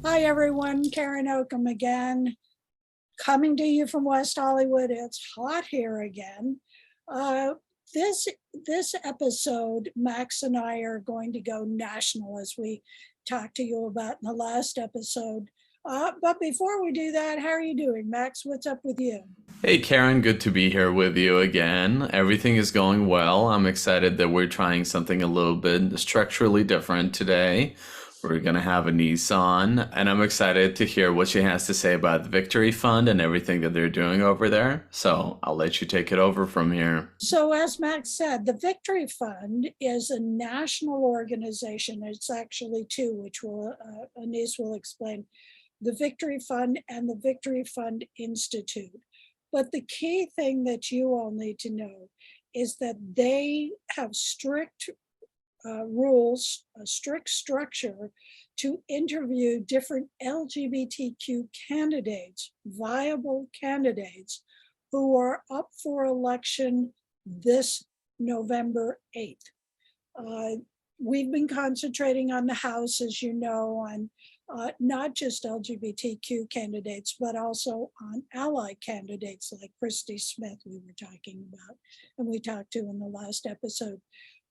Hi, everyone. Karen Oakham again, coming to you from West Hollywood. It's hot here again. Uh, this this episode, Max and I are going to go national, as we talked to you about in the last episode. But before we do that, how are you doing, Max? What's up with you? Hey Karen, good to be here with you again. Everything is going well. I'm excited that we're trying something a little bit structurally different today. We're going to have Annise on, and I'm excited to hear what she has to say about the Victory Fund and everything that they're doing over there. So I'll let you take it over from here. So, as Max said, the Victory Fund is a national organization. It's actually two, which Anise will explain: the Victory Fund and the Victory Fund Institute. But the key thing that you all need to know is that they have strict rules, a strict structure to interview different LGBTQ candidates, viable candidates, who are up for election this November 8th. Uh, we've been concentrating on the House, as you know, on not just LGBTQ candidates, but also on ally candidates like Christy Smith, we were talking about, and we talked to in the last episode.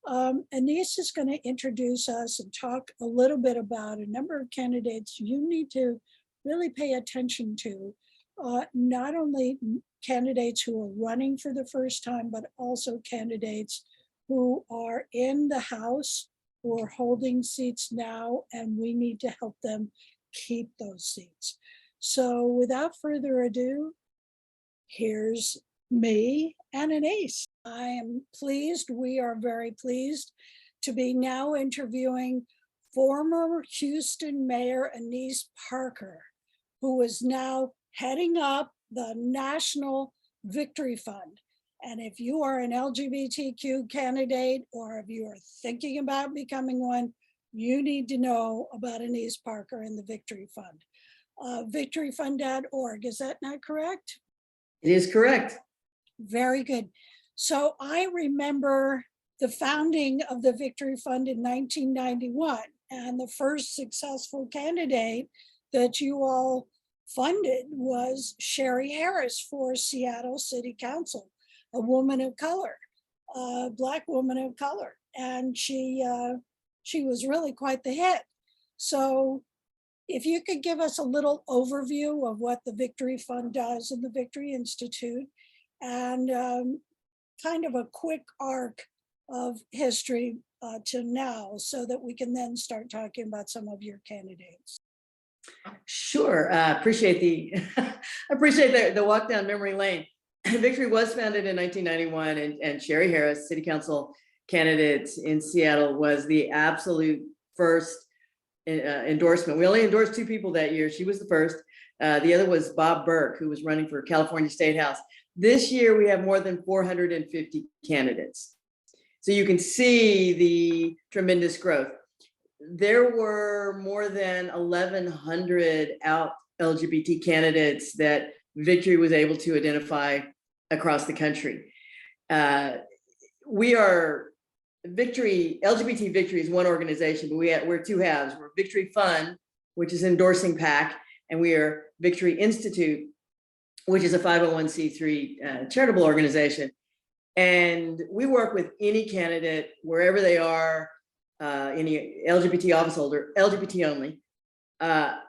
Annise is going to introduce us and talk a little bit about a number of candidates you need to really pay attention to, not only candidates who are running for the first time, but also candidates who are in the House, who are holding seats now, and we need to help them keep those seats. So without further ado, here's me and Annise. I am pleased, we are very pleased to be now interviewing former Houston Mayor Annise Parker, who is now heading up the National Victory Fund. And if you are an LGBTQ candidate, or if you are thinking about becoming one, you need to know about Annise Parker and the Victory Fund. Victoryfund.org, is that not correct? It is correct. Very good. So I remember the founding of the Victory Fund in 1991, and the first successful candidate that you all funded was Sherry Harris for Seattle City Council, a woman of color, a Black woman of color, and she was really quite the hit. So if you could give us a little overview of what the Victory Fund does and the Victory Institute, and kind of a quick arc of history to now, so that we can then start talking about some of your candidates. Sure. Appreciate the walk down memory lane. Victory was founded in 1991, and Sherry Harris, City Council candidate in Seattle, was the absolute first endorsement. We only endorsed two people that year. She was the first. The other was Bob Burke, who was running for California State House. This year, we have more than 450 candidates. So you can see the tremendous growth. There were more than 1,100 out LGBT candidates that Victory was able to identify across the country. We are Victory, LGBT Victory is one organization, but we're two halves. We're Victory Fund, which is endorsing PAC, and we are Victory Institute, which is a 501c3 charitable organization. And we work with any candidate, wherever they are, any LGBT office holder, LGBT only,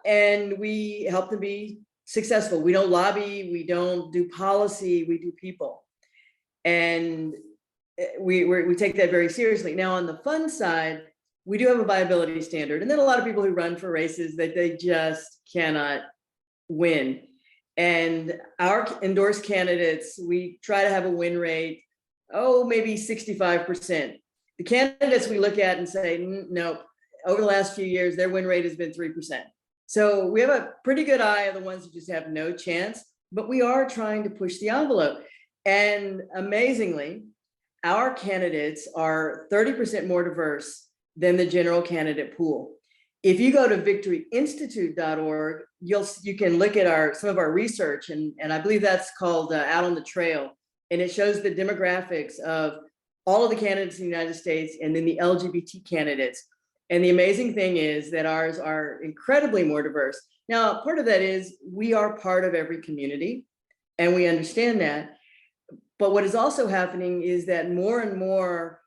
and we help them be successful. We don't lobby, we don't do policy, we do people. And we take that very seriously. Now, on the fund side, we do have a viability standard. And then a lot of people who run for races that they just cannot win. And our endorsed candidates, we try to have a win rate, maybe 65%. The candidates we look at and say, no, over the last few years, their win rate has been 3%. So we have a pretty good eye of the ones who just have no chance, but we are trying to push the envelope. And amazingly, our candidates are 30% more diverse than the general candidate pool. If you go to victoryinstitute.org, you can look at some of our research, and I believe that's called Out on the Trail, and it shows the demographics of all of the candidates in the United States and then the LGBT candidates. And the amazing thing is that ours are incredibly more diverse. Now, part of that is we are part of every community, and we understand that. But what is also happening is that more and more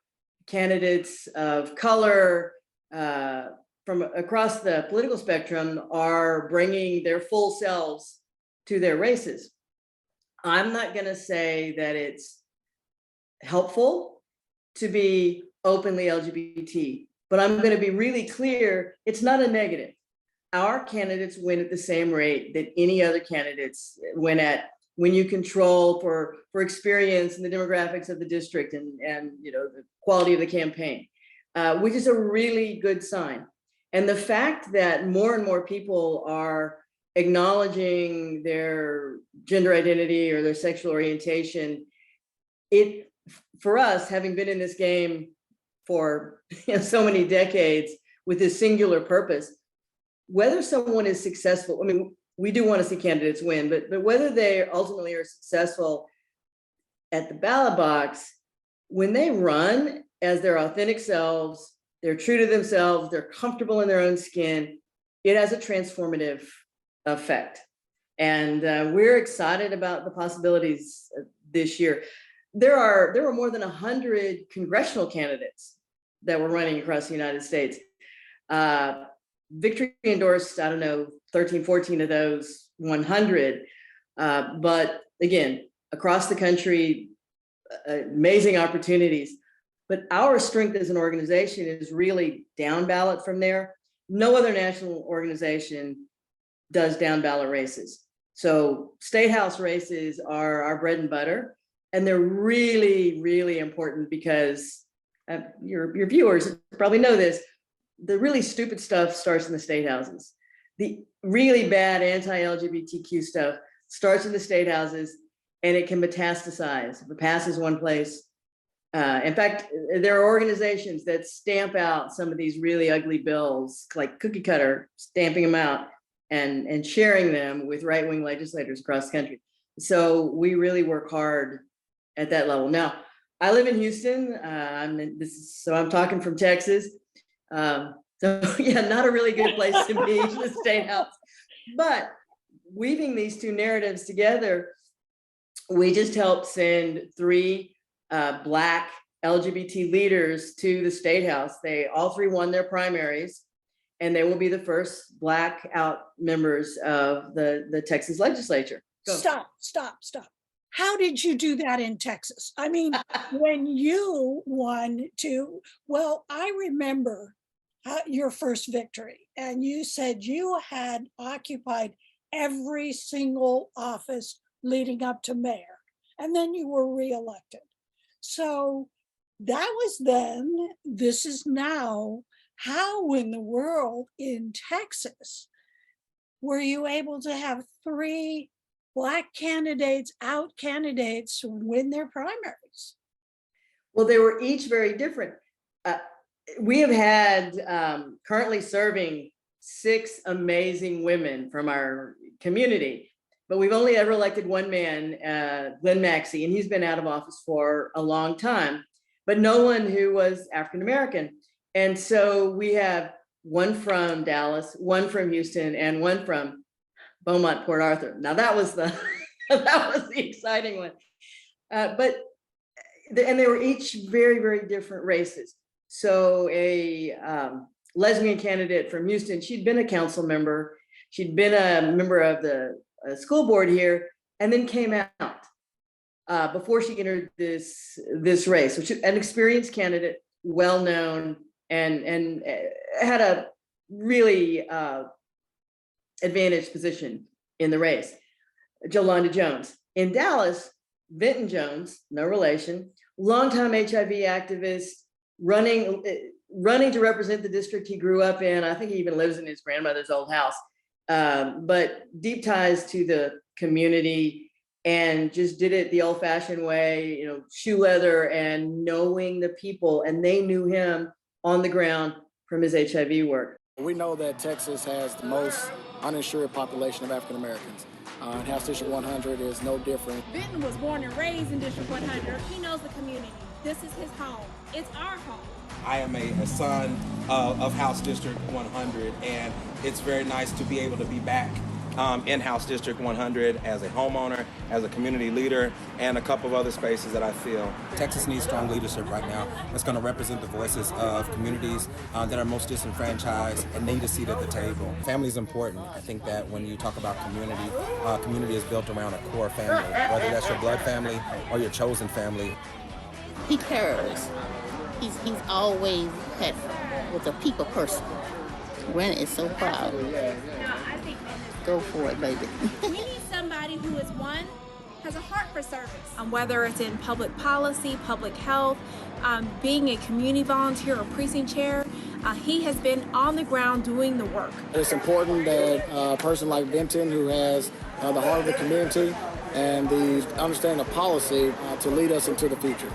candidates of color from across the political spectrum are bringing their full selves to their races. I'm not going to say that it's helpful to be openly LGBT, but I'm going to be really clear, it's not a negative. Our candidates win at the same rate that any other candidates win at when you control for experience and the demographics of the district and the quality of the campaign, which is a really good sign. And the fact that more and more people are acknowledging their gender identity or their sexual orientation, for us, having been in this game for so many decades with this singular purpose, whether someone is successful, I mean, we do want to see candidates win, but whether they ultimately are successful at the ballot box, when they run as their authentic selves, they're true to themselves, they're comfortable in their own skin, it has a transformative effect. And we're excited about the possibilities this year. There were more than 100 congressional candidates that were running across the United States. Victory endorsed, 13, 14 of those 100. But again, across the country, amazing opportunities. But our strength as an organization is really down ballot from there. No other national organization does down ballot races. So state house races are our bread and butter. And they're really, really important because your viewers probably know this. The really stupid stuff starts in the state houses. The really bad anti-LGBTQ stuff starts in the state houses, and it can metastasize. If it passes one place. In fact, there are organizations that stamp out some of these really ugly bills, like Cookie Cutter, stamping them out and sharing them with right-wing legislators across the country. So we really work hard at that level. Now, I live in Houston. I'm talking from Texas. So yeah, not a really good place to be, the state house. But weaving these two narratives together, we just helped send 3 Black LGBT leaders to the state house. They all 3 won their primaries, and they will be the first Black out members of the Texas legislature. Go. Stop. How did you do that in Texas? I mean, when you won I remember your first victory, and you said you had occupied every single office leading up to mayor, and then you were reelected. So that was then, this is now. How in the world in Texas were you able to have 3 Black candidates win their primaries? Well, they were each very different. We have had currently serving 6 amazing women from our community, but we've only ever elected one man, Glenn Maxey, and he's been out of office for a long time, but no one who was African-American. And so we have one from Dallas, one from Houston, and one from Beaumont, Port Arthur. Now that was the exciting one. And they were each very, very different races. So a lesbian candidate from Houston, she'd been a council member, she'd been a member of the school board here, and then came out before she entered this race, which is an experienced candidate, well-known, and had a really advantaged position in the race. Jolanda Jones. In Dallas, Vinton Jones, no relation, longtime HIV activist, running to represent the district he grew up in. I think he even lives in his grandmother's old house, but deep ties to the community, and just did it the old-fashioned way, shoe leather and knowing the people, and they knew him on the ground from his HIV work. We know that Texas has the most uninsured population of African Americans. And House District 100 is no different. Vinton was born and raised in District 100. He knows the community. This is his home. It's our home. I am a son of House District 100, and it's very nice to be able to be back in House District 100 as a homeowner, as a community leader, and a couple of other spaces that I feel. Texas needs strong leadership right now that's going to represent the voices of communities that are most disenfranchised and need a seat at the table. Family is important. I think that when you talk about community, community is built around a core family, whether that's your blood family or your chosen family. He cares. He's always was a people person. Gwen is so proud. Go for it, baby. We need somebody who is has a heart for service. Whether it's in public policy, public health, being a community volunteer or precinct chair, he has been on the ground doing the work. It's important that a person like Benton, who has the heart of the community and the understanding of policy to lead us into the future.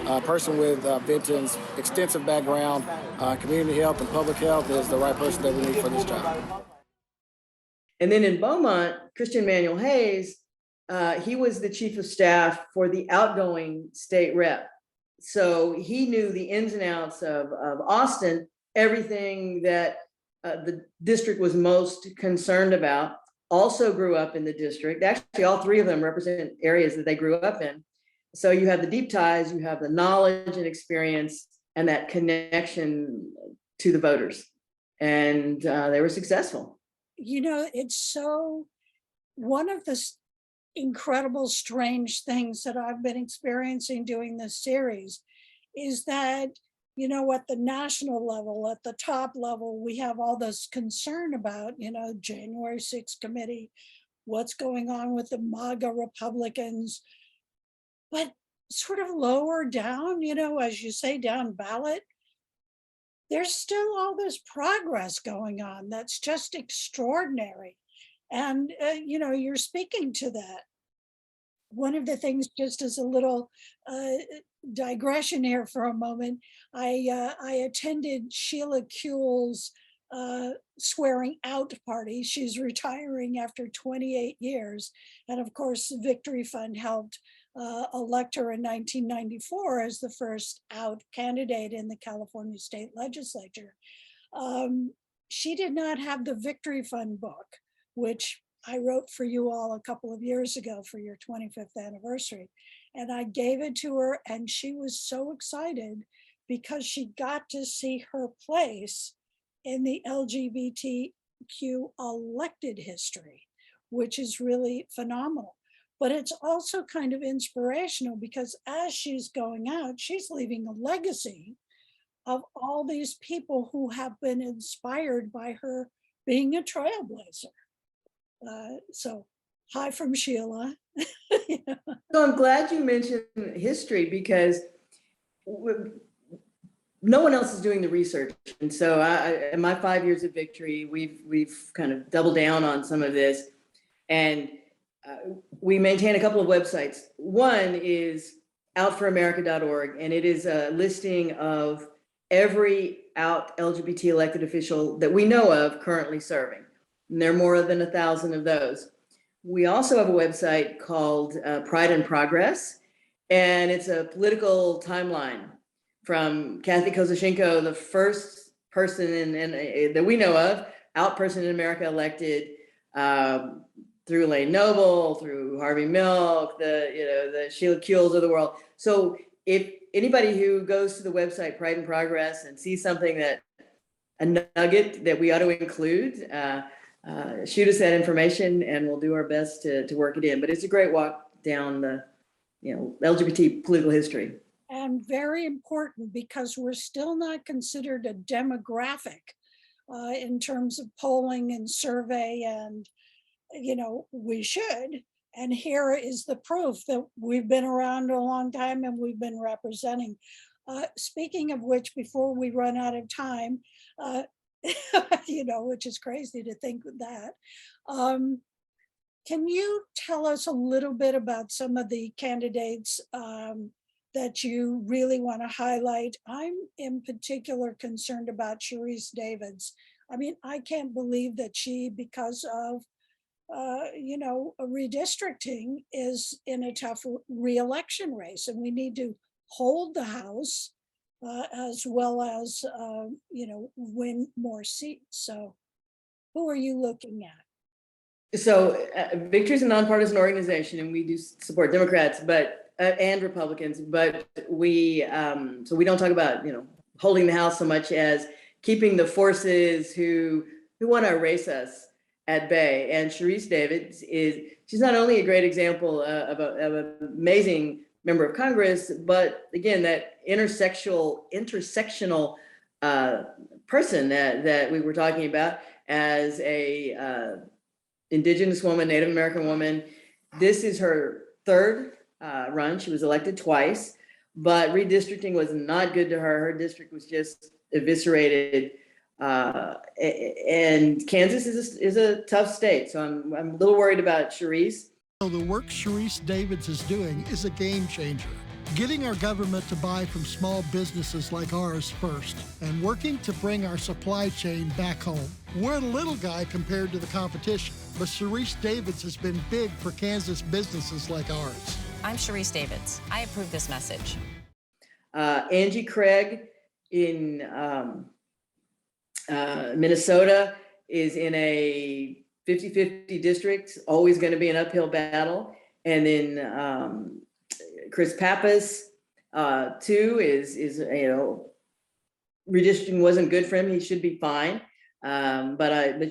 A person with Benton's extensive background, community health and public health is the right person that we need for this job. And then in Beaumont, Christian Manuel Hayes, he was the chief of staff for the outgoing state rep. So he knew the ins and outs of Austin, everything that the district was most concerned about. Also grew up in the district. Actually, all three of them represent areas that they grew up in. So you have the deep ties, you have the knowledge and experience, and that connection to the voters. And they were successful. You know, it's so, one of the incredible, strange things that I've been experiencing doing this series is that, you know, at the national level, at the top level, we have all this concern about, you know, January 6th committee, what's going on with the MAGA Republicans. But sort of lower down, you know, as you say, down ballot, there's still all this progress going on that's just extraordinary. And, you know, you're speaking to that. One of the things, just as a little digression here for a moment, I attended Sheila Kuehl's swearing out party. She's retiring after 28 years. And of course, the Victory Fund helped elect her in 1994 as the first out candidate in the California state legislature. She did not have the Victory Fund book, which I wrote for you all a couple of years ago for your 25th anniversary. And I gave it to her, and she was so excited because she got to see her place in the LGBTQ elected history, which is really phenomenal. But it's also kind of inspirational because as she's going out, she's leaving a legacy of all these people who have been inspired by her being a trailblazer. So hi from Sheila. Yeah. So I'm glad you mentioned history because no one else is doing the research. And so in my 5 years of Victory, we've kind of doubled down on some of this. And we maintain a couple of websites. One is outforamerica.org, and it is a listing of every out LGBT elected official that we know of currently serving. And there are more than 1,000 of those. We also have a website called Pride and Progress, and it's a political timeline from Kathy Kozashenko, the first person that we know of, out person in America elected, through Elaine Noble, through Harvey Milk, the Sheila Kuehls of the world. So if anybody who goes to the website Pride and Progress and sees something that a nugget that we ought to include, shoot us that information and we'll do our best to work it in. But it's a great walk down the LGBT political history. And very important because we're still not considered a demographic in terms of polling and survey, and we should. And here is the proof that we've been around a long time and we've been representing. Speaking of which, before we run out of time, which is crazy to think of that. Can you tell us a little bit about some of the candidates that you really want to highlight? I'm in particular concerned about Sharice Davids. I mean, I can't believe that she, because of redistricting, is in a tough re-election race, and we need to hold the House as well as, win more seats. So who are you looking at? So Victory is a nonpartisan organization, and we do support Democrats, but and Republicans. But we so we don't talk about holding the House so much as keeping the forces who want to erase us at bay. And Sharice Davids she's not only a great example of an amazing member of Congress, but again that intersectional person that we were talking about as a Indigenous woman, Native American woman. This is her third run. She was elected twice, but redistricting was not good to her. Her district was just eviscerated. And Kansas is a tough state. So I'm a little worried about Sharice. So the work Sharice Davids is doing is a game changer. Getting our government to buy from small businesses like ours first, and working to bring our supply chain back home. We're a little guy compared to the competition, but Sharice Davids has been big for Kansas businesses like ours. I'm Sharice Davids. I approve this message. Angie Craig in Minnesota is in a 50-50 district, always going to be an uphill battle. And then Chris Pappas, too, is redistricting wasn't good for him. He should be fine. But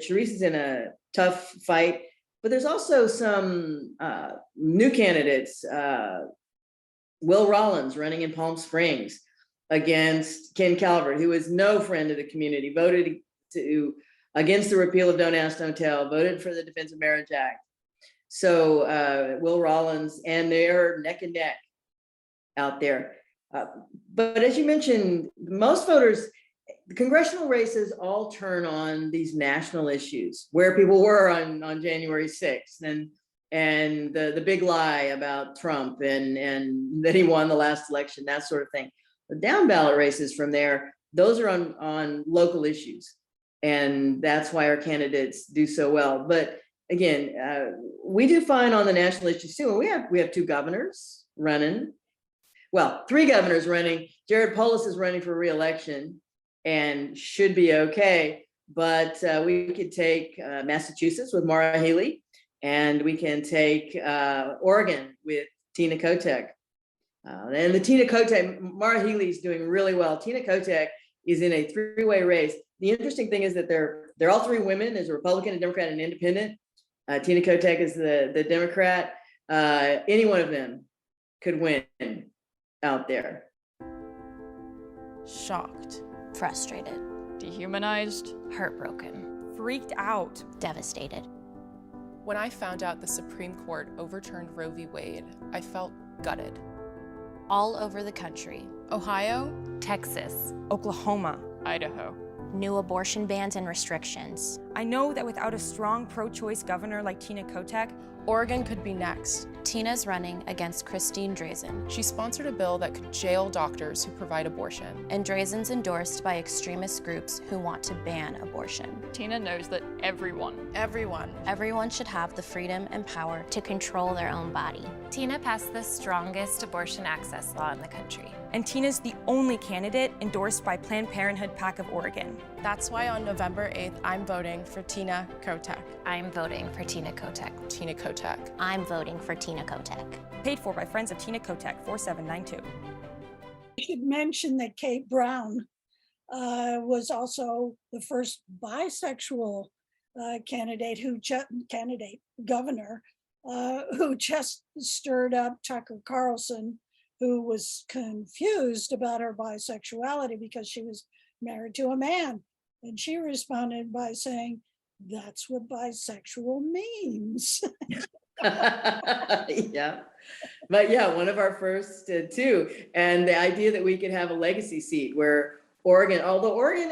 Sharice is in a tough fight. But there's also some new candidates. Will Rollins running in Palm Springs against Ken Calvert, who is no friend of the community, voted against the repeal of Don't Ask, Don't Tell, voted for the Defense of Marriage Act. So Will Rollins, and they're neck and neck out there. But as you mentioned, most voters, the congressional races all turn on these national issues, where people were on January 6th, and the big lie about Trump and that he won the last election, that sort of thing. The down ballot races from there, those are on local issues. And that's why our candidates do so well. But again, we do fine on the national issues too. And we have two governors running. Well, three governors running. Jared Polis is running for re-election and should be okay. But we could take Massachusetts with Maura Healey, and we can take Oregon with Tina Kotek. And the Tina Kotek, Maura Healey is doing really well. Tina Kotek is in a three-way race. The interesting thing is that they're all three women. There's a Republican, a Democrat, and an independent. Tina Kotek is the Democrat. Any one of them could win out there. Shocked. Frustrated. Dehumanized. Heartbroken. Freaked out. Devastated. When I found out the Supreme Court overturned Roe v. Wade, I felt gutted. All over the country. Ohio, Texas. Oklahoma, Idaho. New abortion bans and restrictions. I know that without a strong pro-choice governor like Tina Kotek, Oregon could be next. Tina's running against Christine Drazan. She sponsored a bill that could jail doctors who provide abortion. And Drazan's endorsed by extremist groups who want to ban abortion. Tina knows that everyone should have the freedom and power to control their own body. Tina passed the strongest abortion access law in the country. And Tina's the only candidate endorsed by Planned Parenthood PAC of Oregon. That's why on November 8th, I'm voting for Tina Kotek. I'm voting for Tina Kotek. Tina Kotek. I'm voting for Tina Kotek. Paid for by Friends of Tina Kotek, 4792. I should mention that Kate Brown was also the first bisexual governor who just stirred up Tucker Carlson, who was confused about her bisexuality because she was married to a man. And she responded by saying, that's what bisexual means. Yeah, but yeah, one of our first two. And the idea that we could have a legacy seat where Oregon, although Oregon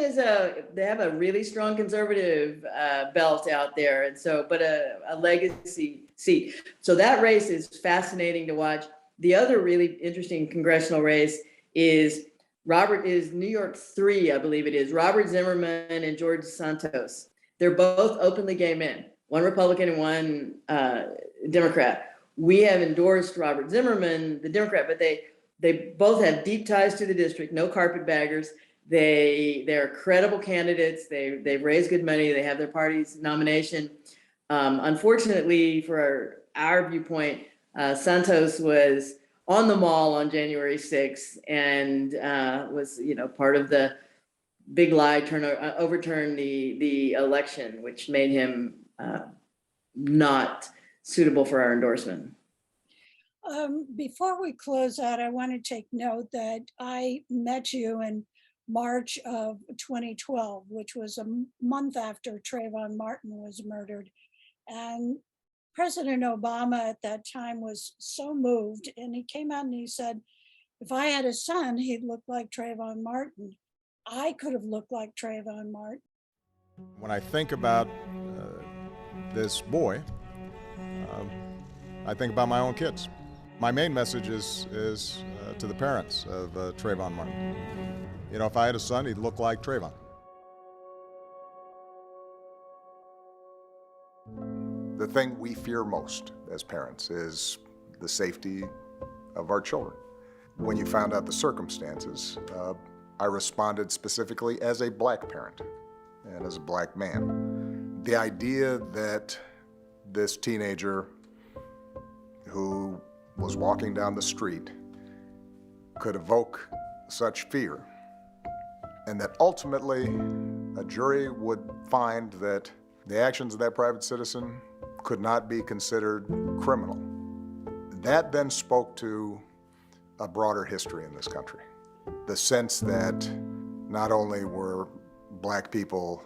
they have a really strong conservative belt out there. And so, but a legacy seat. So that race is fascinating to watch. The other really interesting congressional race is New York 3, I believe it is, Robert Zimmerman and George Santos. They're both openly gay men, one Republican and one Democrat. We have endorsed Robert Zimmerman, the Democrat, but They both have deep ties to the district, no carpetbaggers. They're credible candidates. They've raised good money. They have their party's nomination. Unfortunately, for our viewpoint, Santos was on the mall on January 6th and was, part of the big lie overturn the election, which made him not suitable for our endorsement. Before we close out, I want to take note that I met you in March of 2012, which was a month after Trayvon Martin was murdered. And President Obama at that time was so moved, and he came out and he said, if I had a son, he'd look like Trayvon Martin. I could have looked like Trayvon Martin. When I think about this boy, I think about my own kids. My main message is to the parents of Trayvon Martin. If I had a son, he'd look like Trayvon. The thing we fear most as parents is the safety of our children. When you found out the circumstances, I responded specifically as a black parent and as a black man. The idea that this teenager who was walking down the street could evoke such fear, and that ultimately a jury would find that the actions of that private citizen could not be considered criminal. That then spoke to a broader history in this country. The sense that not only were black people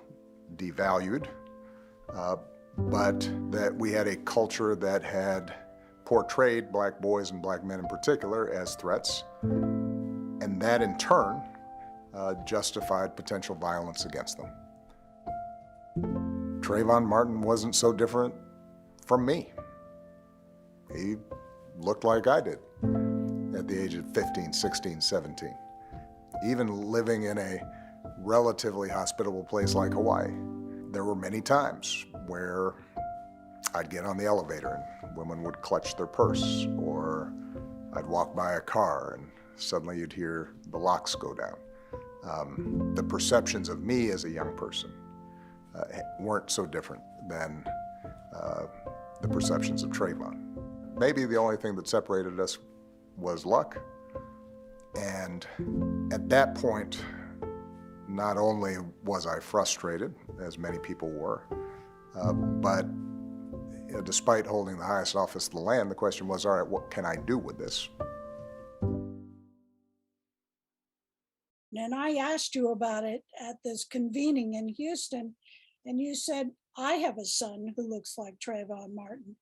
devalued, but that we had a culture that had portrayed black boys and black men in particular as threats, and that in turn justified potential violence against them. Trayvon Martin wasn't so different from me. He looked like I did at the age of 15, 16, 17. Even living in a relatively hospitable place like Hawaii, there were many times where I'd get on the elevator and women would clutch their purse, or I'd walk by a car and suddenly you'd hear the locks go down. The perceptions of me as a young person weren't so different than the perceptions of Trayvon. Maybe the only thing that separated us was luck. And at that point, not only was I frustrated, as many people were, but despite holding the highest office of the land, the question was, all right, what can I do with this? And I asked you about it at this convening in Houston, and you said, I have a son who looks like Trayvon Martin.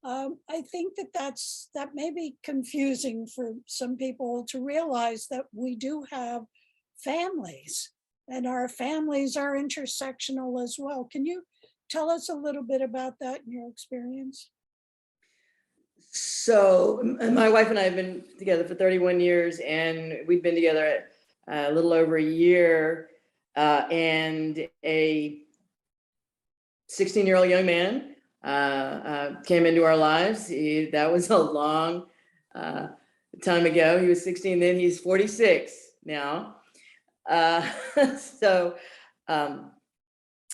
I think that may be confusing for some people to realize that we do have families, and our families are intersectional as well. Can you tell us a little bit about that in your experience? So my wife and I have been together for 31 years, and we've been together a little over a year, and a 16-year-old young man came into our lives. That was a long time ago. He was 16 then, he's 46 now. And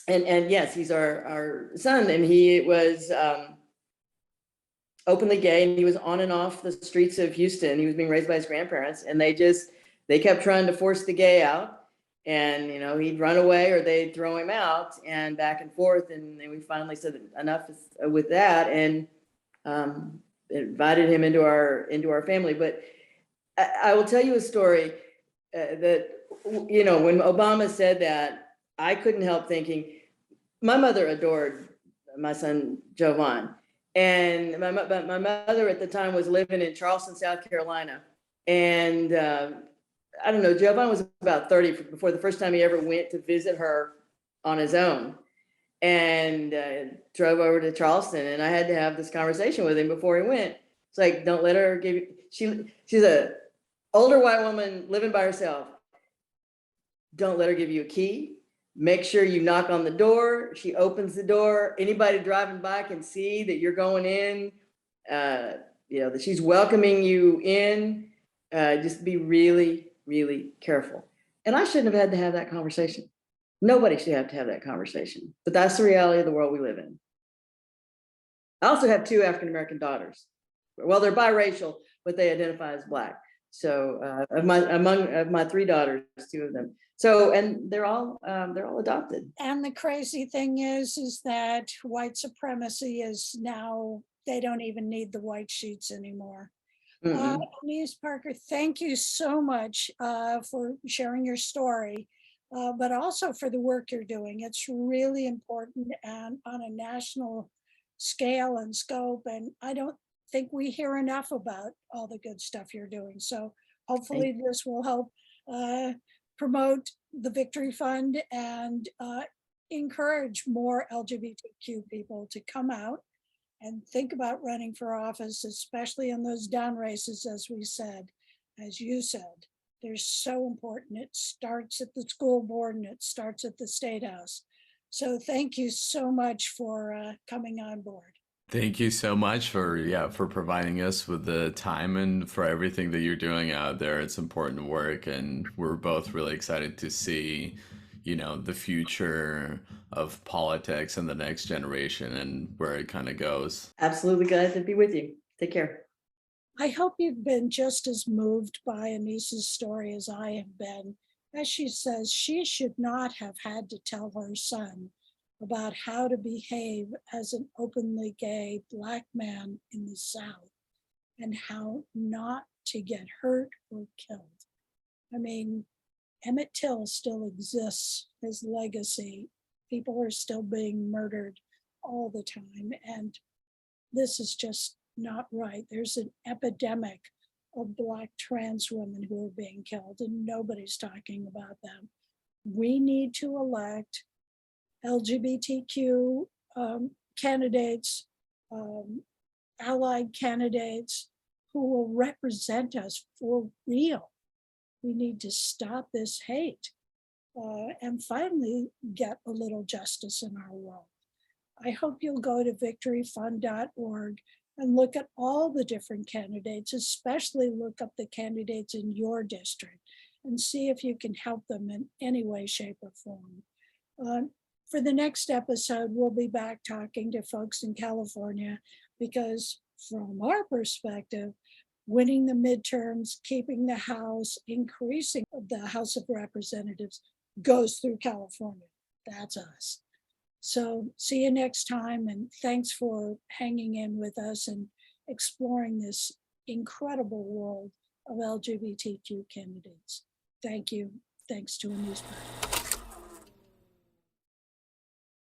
yes, he's our son, and he was openly gay, and he was on and off the streets of Houston. He was being raised by his grandparents, and they kept trying to force the gay out. And, he'd run away or they'd throw him out, and back and forth. And then we finally said enough with that, and invited him into our family. But I will tell you a story that, when Obama said that, I couldn't help thinking, my mother adored my son, Jovan. And my mother at the time was living in Charleston, South Carolina. And I don't know, Jovan was about 30 before the first time he ever went to visit her on his own, and drove over to Charleston. And I had to have this conversation with him before he went. It's like, don't let her give you, she's a older white woman living by herself. Don't let her give you a key. Make sure you knock on the door. She opens the door. Anybody driving by can see that you're going in, that she's welcoming you in. just be really, really careful. And I shouldn't have had to have that conversation. Nobody should have to have that conversation, but that's the reality of the world we live in. I also have 2 African-American daughters. Well, they're biracial, but they identify as Black. So among my 3 daughters, 2 of them. So, and they're all adopted. And the crazy thing is that white supremacy is now, they don't even need the white sheets anymore. Annise Parker, thank you so much for sharing your story, but also for the work you're doing. It's really important and on a national scale and scope. And I don't think we hear enough about all the good stuff you're doing. So hopefully this will help promote the Victory Fund and encourage more LGBTQ people to come out and think about running for office, especially in those down races, as we said, as you said. They're so important. It starts at the school board and it starts at the State House. So thank you so much for coming on board. Thank you so much for providing us with the time and for everything that you're doing out there. It's important work, and we're both really excited to see, the future of politics and the next generation and where it kind of goes. Absolutely glad to be with you. Take care. I hope you've been just as moved by Annise's story as I have been. As she says, she should not have had to tell her son about how to behave as an openly gay Black man in the South and how not to get hurt or killed. I mean, Emmett Till still exists, his legacy. People are still being murdered all the time. And this is just not right. There's an epidemic of Black trans women who are being killed and nobody's talking about them. We need to elect LGBTQ candidates, allied candidates who will represent us for real. We need to stop this hate and finally get a little justice in our world. I hope you'll go to victoryfund.org and look at all the different candidates, especially look up the candidates in your district and see if you can help them in any way, shape, or form. For the next episode, we'll be back talking to folks in California because from our perspective, winning the midterms, keeping the House, increasing the House of Representatives goes through California. That's us. So see you next time, and thanks for hanging in with us and exploring this incredible world of LGBTQ candidates. Thank you. Thanks to Annise Parker.